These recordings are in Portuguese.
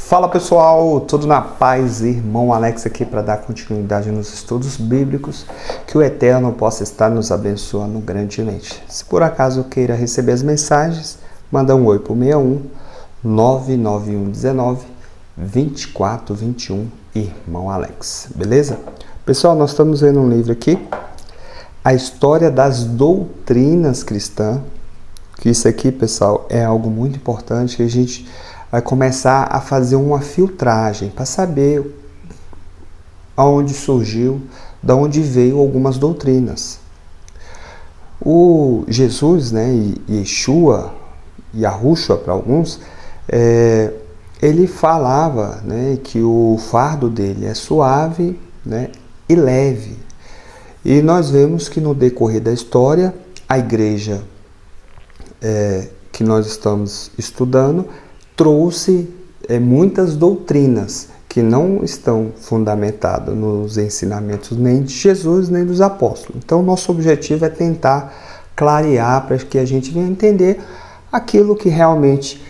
Fala pessoal, tudo na paz? Irmão Alex aqui para dar continuidade nos estudos bíblicos, que o Eterno possa estar nos abençoando grandemente. Se por acaso queira receber as mensagens, manda um oi pro 61 99119 2421, Irmão Alex, beleza? Pessoal, nós estamos vendo um livro aqui, A História das Doutrinas Cristãs, que isso aqui, pessoal, é algo muito importante, que a gente vai começar a fazer uma filtragem para saber aonde surgiu, de onde veio algumas doutrinas. O Jesus, né, Yeshua, Yahushua para alguns, ele falava, né, que o fardo dele é suave, né, e leve. E nós vemos que no decorrer da história, a igreja que nós estamos estudando trouxe muitas doutrinas que não estão fundamentadas nos ensinamentos nem de Jesus nem dos apóstolos. Então, nosso objetivo é tentar clarear para que a gente venha entender aquilo que realmente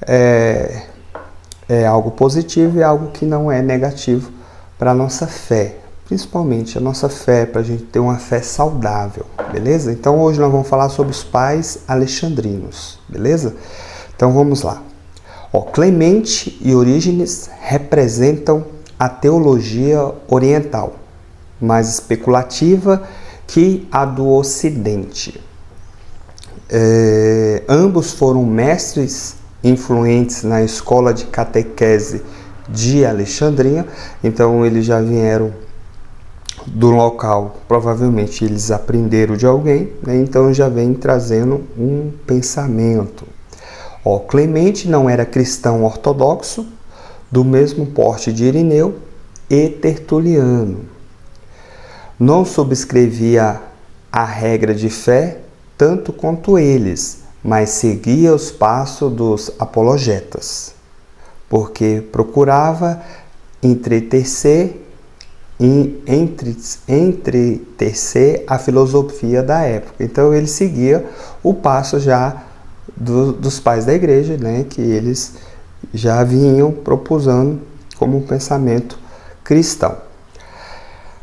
é algo positivo e algo que não é negativo para a nossa fé. Principalmente a nossa fé, para a gente ter uma fé saudável, beleza? Então, hoje nós vamos falar sobre os pais alexandrinos, beleza? Então, vamos lá. Clemente e Orígenes representam a teologia oriental, mais especulativa que a do Ocidente. Ambos foram mestres influentes na escola de catequese de Alexandria, então eles já vieram do local, provavelmente eles aprenderam de alguém, né? Então já vem trazendo um pensamento. Clemente não era cristão ortodoxo, do mesmo porte de Irineu e Tertuliano. Não subscrevia a regra de fé tanto quanto eles, mas seguia os passos dos apologetas, porque procurava entretecer a filosofia da época. Então ele seguia o passo já dos pais da igreja, né, que eles já vinham propusando como um pensamento cristão.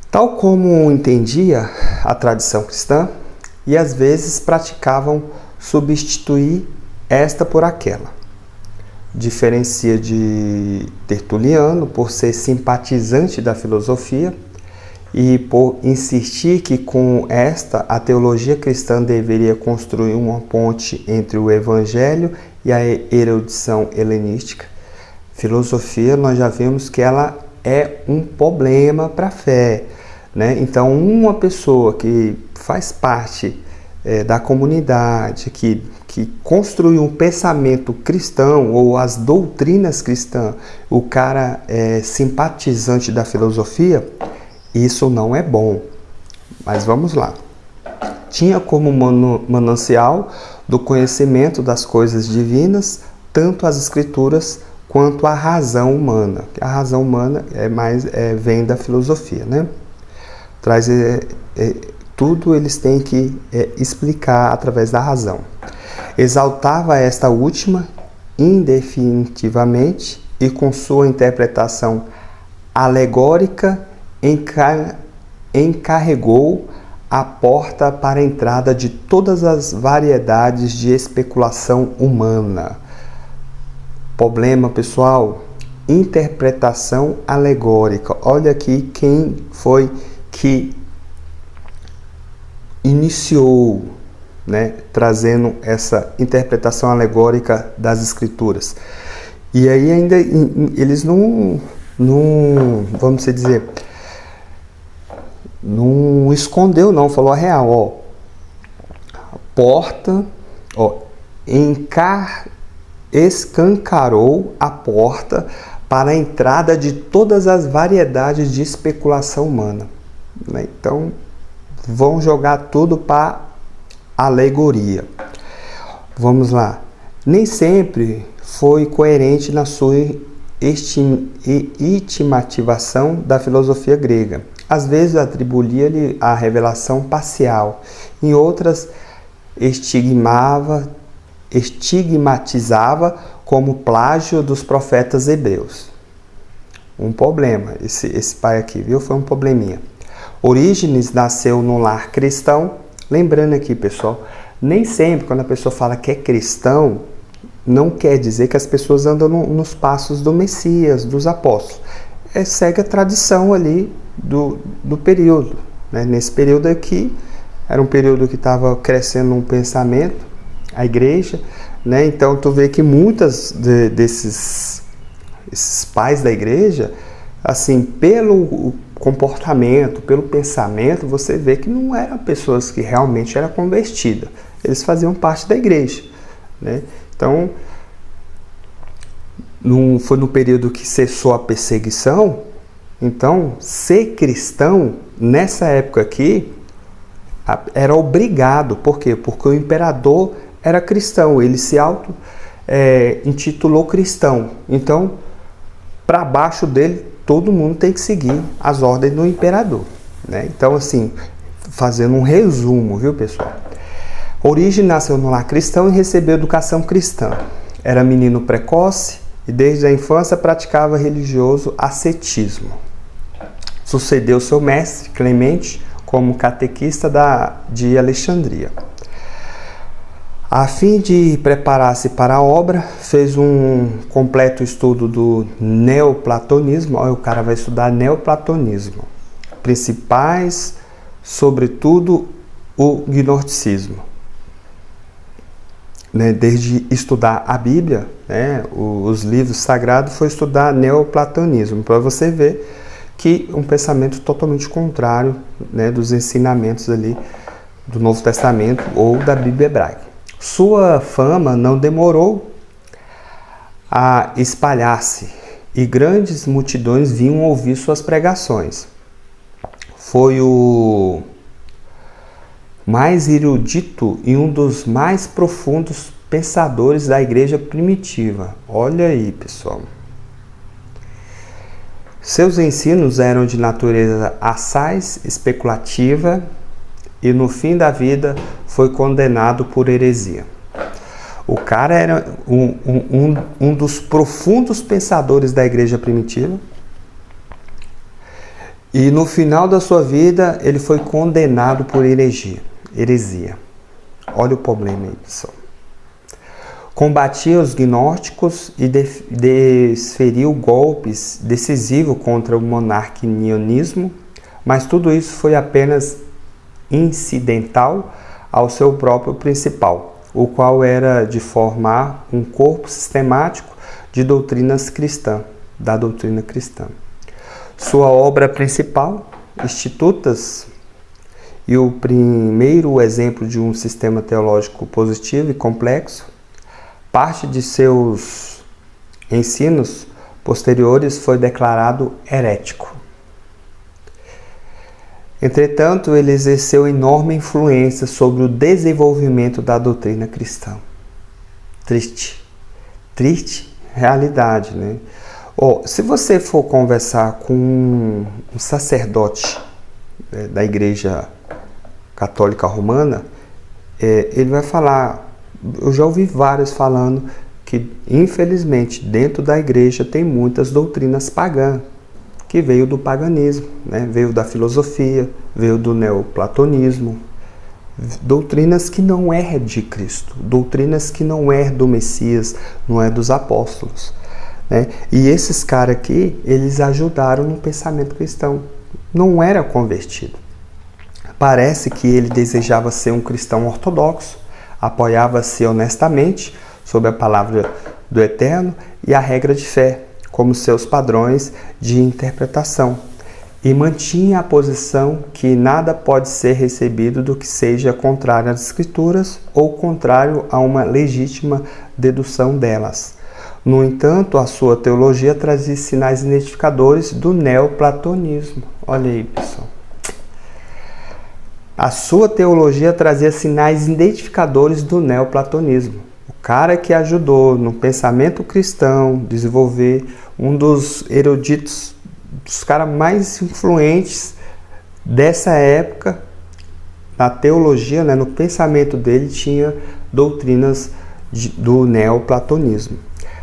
Tal como entendia a tradição cristã, e às vezes praticavam substituir esta por aquela. Diferencia de Tertuliano por ser simpatizante da filosofia e por insistir que com esta a teologia cristã deveria construir uma ponte entre o evangelho e a erudição helenística. Filosofia, nós já vimos que ela é um problema para a fé, né? Então, uma pessoa que faz parte da comunidade, que construiu um pensamento cristão ou as doutrinas cristãs, o cara é simpatizante da filosofia, isso não é bom. Mas vamos lá. Tinha como manancial do conhecimento das coisas divinas tanto as escrituras quanto a razão humana. A razão humana vem da filosofia, né? Traz tudo eles têm que explicar através da razão. Exaltava esta última indefinitivamente e com sua interpretação alegórica encarregou a porta para a entrada de todas as variedades de especulação humana. Problema, pessoal, interpretação alegórica. Olha aqui quem foi que iniciou, né, trazendo essa interpretação alegórica das escrituras. E aí ainda eles não vamos dizer, não escondeu não, falou a real, a porta, escancarou a porta para a entrada de todas as variedades de especulação humana, né? Então, vão jogar tudo para alegoria. Vamos lá. Nem sempre foi coerente na sua estimativação da filosofia grega. Às vezes atribuía-lhe a revelação parcial, em outras estigmatizava como plágio dos profetas hebreus. Um problema, esse pai aqui, viu? Foi um probleminha. Orígenes nasceu num lar cristão. Lembrando aqui, pessoal, nem sempre quando a pessoa fala que é cristão, não quer dizer que as pessoas andam nos passos do Messias, dos apóstolos. Segue a tradição ali do período. Né? Nesse período aqui, era um período que estava crescendo um pensamento, a igreja, né? Então tu vê que muitas desses pais da igreja, assim, pelo comportamento, pelo pensamento, você vê que não eram pessoas que realmente eram convertidas. Eles faziam parte da igreja, né? Então, foi no período que cessou a perseguição. Então, ser cristão, nessa época aqui, era obrigado. Por quê? Porque o imperador era cristão, ele se intitulou cristão. Então, para baixo dele, todo mundo tem que seguir as ordens do imperador, né? Então, assim, fazendo um resumo, viu, pessoal? Orígenes nasceu no lar cristão e recebeu educação cristã. Era menino precoce e desde a infância praticava religioso ascetismo. Sucedeu seu mestre, Clemente, como catequista de Alexandria. A fim de preparar-se para a obra, fez um completo estudo do neoplatonismo. Olha, o cara vai estudar neoplatonismo. Principais, sobretudo, o gnosticismo. Né? Desde estudar a Bíblia, né? Os livros sagrados, foi estudar neoplatonismo, para você ver que um pensamento totalmente contrário, né, dos ensinamentos ali do Novo Testamento ou da Bíblia hebraica. Sua fama não demorou a espalhar-se e grandes multidões vinham ouvir suas pregações. Foi o mais erudito e um dos mais profundos pensadores da igreja primitiva. Olha aí, pessoal. Seus ensinos eram de natureza assaz, especulativa, e no fim da vida foi condenado por heresia. O cara era um dos profundos pensadores da igreja primitiva, e no final da sua vida ele foi condenado por heresia. Olha o problema aí, pessoal. Combatia os gnósticos e desferiu golpes decisivos contra o monarquianismo, mas tudo isso foi apenas incidental ao seu próprio principal, o qual era de formar um corpo sistemático de doutrinas cristãs, da doutrina cristã. Sua obra principal, Institutas, e o primeiro exemplo de um sistema teológico positivo e complexo, parte de seus ensinos posteriores foi declarado herético. Entretanto, ele exerceu enorme influência sobre o desenvolvimento da doutrina cristã. Triste realidade, né? Se você for conversar com um sacerdote da Igreja Católica Romana, ele vai falar, eu já ouvi vários falando que, infelizmente, dentro da igreja tem muitas doutrinas pagãs, que veio do paganismo, né? Veio da filosofia, veio do neoplatonismo, doutrinas que não é de Cristo, doutrinas que não é do Messias, não é dos apóstolos, né? E esses caras aqui, eles ajudaram no pensamento cristão, não era convertido. Parece que ele desejava ser um cristão ortodoxo, apoiava-se honestamente sobre a palavra do Eterno e a regra de fé, como seus padrões de interpretação, e mantinha a posição que nada pode ser recebido do que seja contrário às Escrituras ou contrário a uma legítima dedução delas. No entanto, a sua teologia trazia sinais identificadores do neoplatonismo. Olha aí, pessoal. A sua teologia trazia sinais identificadores do neoplatonismo. O cara que ajudou no pensamento cristão desenvolver um dos eruditos, dos caras mais influentes dessa época, na teologia, né, no pensamento dele, tinha doutrinas do neoplatonismo.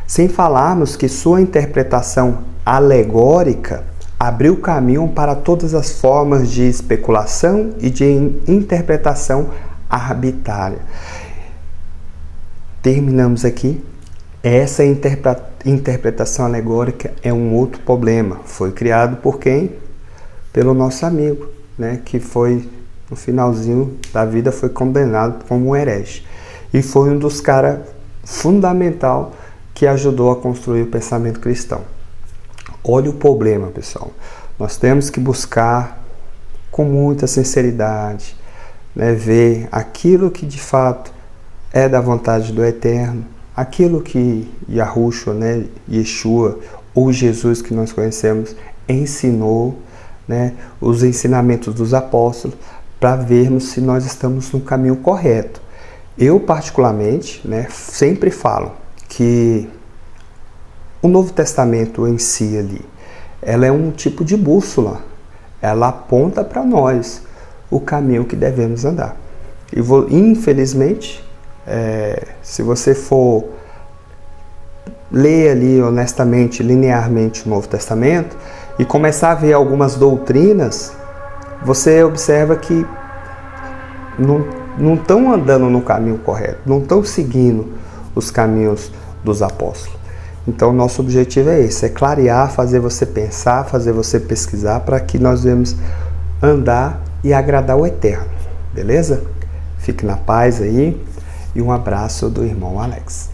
Sem falarmos que sua interpretação alegórica abriu caminho para todas as formas de especulação e de interpretação arbitrária. Terminamos aqui. Essa interpretação alegórica é um outro problema. Foi criado por quem? Pelo nosso amigo, né? Que foi, no finalzinho da vida, foi condenado como um herege. E foi um dos caras fundamental que ajudou a construir o pensamento cristão. Olha o problema, pessoal. Nós temos que buscar com muita sinceridade, né, ver aquilo que de fato é da vontade do Eterno, aquilo que Yahushua, né, Yeshua, ou Jesus que nós conhecemos, ensinou, né, os ensinamentos dos apóstolos, para vermos se nós estamos no caminho correto. Eu, particularmente, né, sempre falo que o Novo Testamento em si ali, ela é um tipo de bússola. Ela aponta para nós o caminho que devemos andar. E infelizmente, se você for ler ali honestamente, linearmente o Novo Testamento e começar a ver algumas doutrinas, você observa que não estão andando no caminho correto, não estão seguindo os caminhos dos apóstolos. Então, nosso objetivo é esse, é clarear, fazer você pensar, fazer você pesquisar, para que nós venhamos andar e agradar o Eterno, beleza? Fique na paz aí e um abraço do irmão Alex.